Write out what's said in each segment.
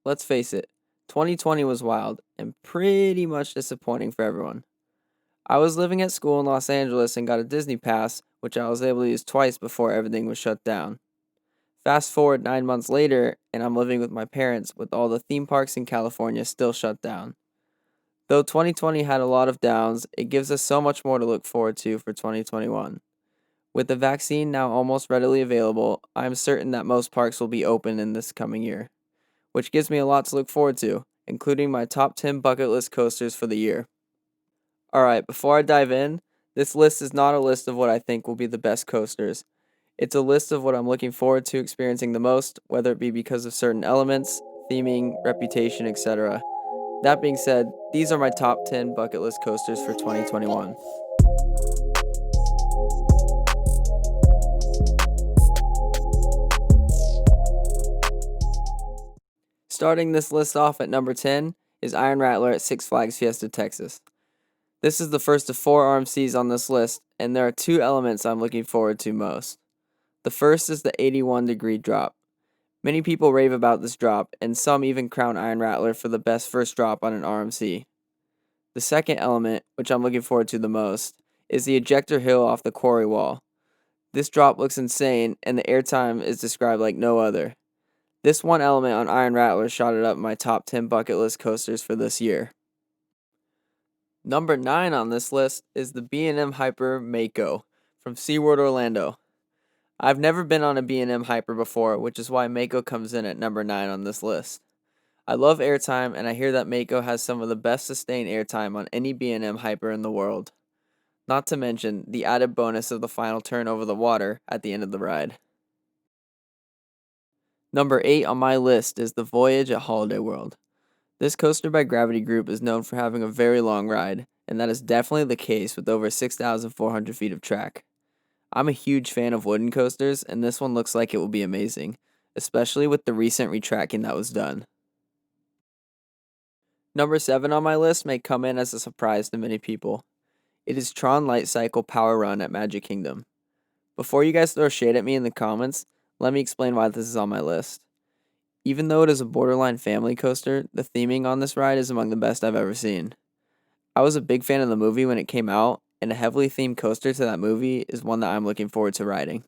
Let's face it, 2020 was wild and pretty much disappointing for everyone. I was living at school in Los Angeles and got a Disney pass, which I was able to use twice before everything was shut down. Fast forward 9 months later, and I'm living with my parents with all the theme parks in California still shut down. Though 2020 had a lot of downs, it gives us so much more to look forward to for 2021. With the vaccine now almost readily available, I am certain that most parks will be open in this coming year, which gives me a lot to look forward to, including my top 10 bucket list coasters for the year. Alright, before I dive in, this list is not a list of what I think will be the best coasters. It's a list of what I'm looking forward to experiencing the most, whether it be because of certain elements, theming, reputation, etc. That being said, these are my top 10 bucket list coasters for 2021. Starting this list off at number 10 is Iron Rattler at Six Flags Fiesta, Texas. This is the first of 4 RMCs on this list, and there are 2 elements I'm looking forward to most. The first is the 81-degree drop. Many people rave about this drop, and some even crown Iron Rattler for the best first drop on an RMC. The second element, which I'm looking forward to the most, is the ejector hill off the quarry wall. This drop looks insane, and the airtime is described like no other. This one element on Iron Rattler shot it up in my top 10 bucket list coasters for this year. Number 9 on this list is the B&M Hyper Mako from SeaWorld Orlando. I've never been on a B&M Hyper before, which is why Mako comes in at number 9 on this list. I love airtime, and I hear that Mako has some of the best sustained airtime on any B&M Hyper in the world. Not to mention the added bonus of the final turn over the water at the end of the ride. Number 8 on my list is the Voyage at Holiday World. This coaster by Gravity Group is known for having a very long ride, and that is definitely the case with over 6,400 feet of track. I'm a huge fan of wooden coasters, and this one looks like it will be amazing, especially with the recent retracking that was done. Number 7 on my list may come in as a surprise to many people. It is Tron Light Cycle Power Run at Magic Kingdom. Before you guys throw shade at me in the comments, let me explain why this is on my list. Even though it is a borderline family coaster, the theming on this ride is among the best I've ever seen. I was a big fan of the movie when it came out, and a heavily themed coaster to that movie is one that I'm looking forward to riding.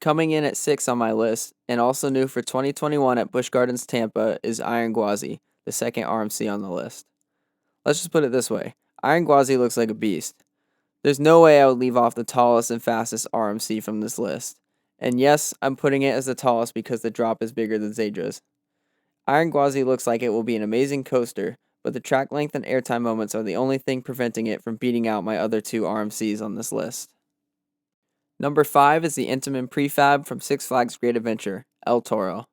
Coming in at 6 on my list, and also new for 2021 at Busch Gardens Tampa, is Iron Gwazi, the second RMC on the list. Let's just put it this way, Iron Gwazi looks like a beast. There's no way I would leave off the tallest and fastest RMC from this list. And yes, I'm putting it as the tallest because the drop is bigger than Zedra's. Iron Gwazi looks like it will be an amazing coaster, but the track length and airtime moments are the only thing preventing it from beating out my other 2 RMCs on this list. Number 5 is the Intamin Prefab from Six Flags Great Adventure, El Toro.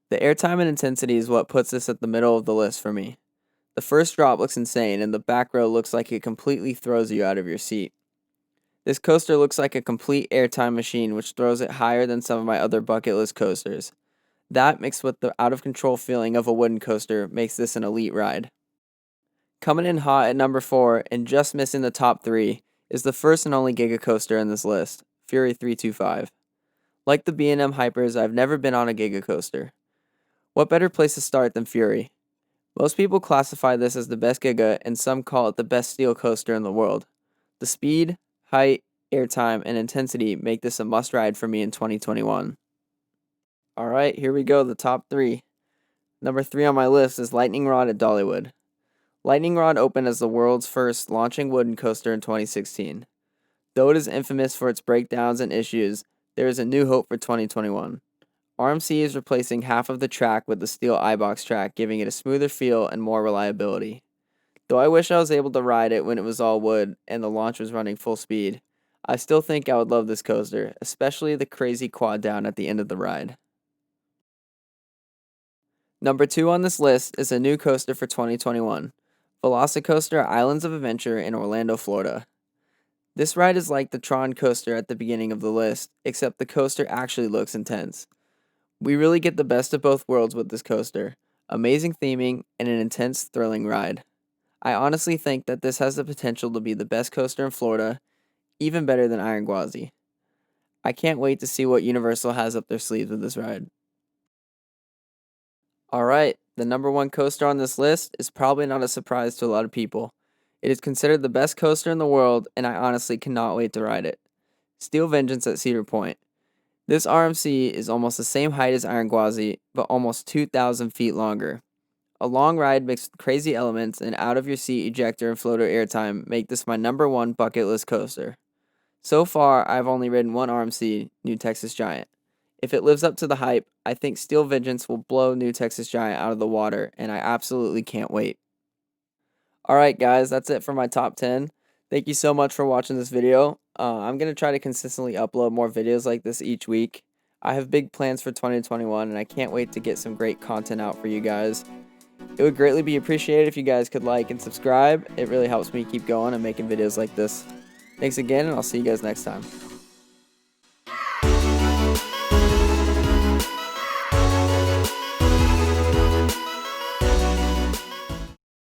The airtime and intensity is what puts this at the middle of the list for me. The first drop looks insane, and the back row looks like it completely throws you out of your seat. This coaster looks like a complete airtime machine, which throws it higher than some of my other bucket list coasters. That, mixed with the out-of-control feeling of a wooden coaster, makes this an elite ride. Coming in hot at number 4, and just missing the top 3, is the first and only Giga coaster in this list, Fury 325. Like the B&M Hypers, I've never been on a Giga coaster. What better place to start than Fury? Most people classify this as the best Giga, and some call it the best steel coaster in the world. The speed, height, airtime, and intensity make this a must-ride for me in 2021. Alright, here we go, the top 3. Number 3 on my list is Lightning Rod at Dollywood. Lightning Rod opened as the world's first launching wooden coaster in 2016. Though it is infamous for its breakdowns and issues, there is a new hope for 2021. RMC is replacing half of the track with the steel iBox track, giving it a smoother feel and more reliability. Though I wish I was able to ride it when it was all wood and the launch was running full speed, I still think I would love this coaster, especially the crazy quad down at the end of the ride. Number 2 on this list is a new coaster for 2021, Velocicoaster Islands of Adventure in Orlando, Florida. This ride is like the Tron coaster at the beginning of the list, except the coaster actually looks intense. We really get the best of both worlds with this coaster, amazing theming, and an intense, thrilling ride. I honestly think that this has the potential to be the best coaster in Florida, even better than Iron Gwazi. I can't wait to see what Universal has up their sleeves with this ride. Alright, The number one coaster on this list is probably not a surprise to a lot of people. It is considered the best coaster in the world, and I honestly cannot wait to ride it. Steel Vengeance at Cedar Point. This RMC is almost the same height as Iron Gwazi, but almost 2,000 feet longer. A long ride mixed with crazy elements and out-of-your-seat ejector and floater airtime make this my number one bucket list coaster. So far, I've only ridden one RMC, New Texas Giant. If it lives up to the hype, I think Steel Vengeance will blow New Texas Giant out of the water, and I absolutely can't wait. Alright guys, that's it for my top 10. Thank you so much for watching this video. I'm going to try to consistently upload more videos like this each week. I have big plans for 2021, and I can't wait to get some great content out for you guys. It would greatly be appreciated if you guys could like and subscribe. It really helps me keep going and making videos like this. Thanks again, and I'll see you guys next time.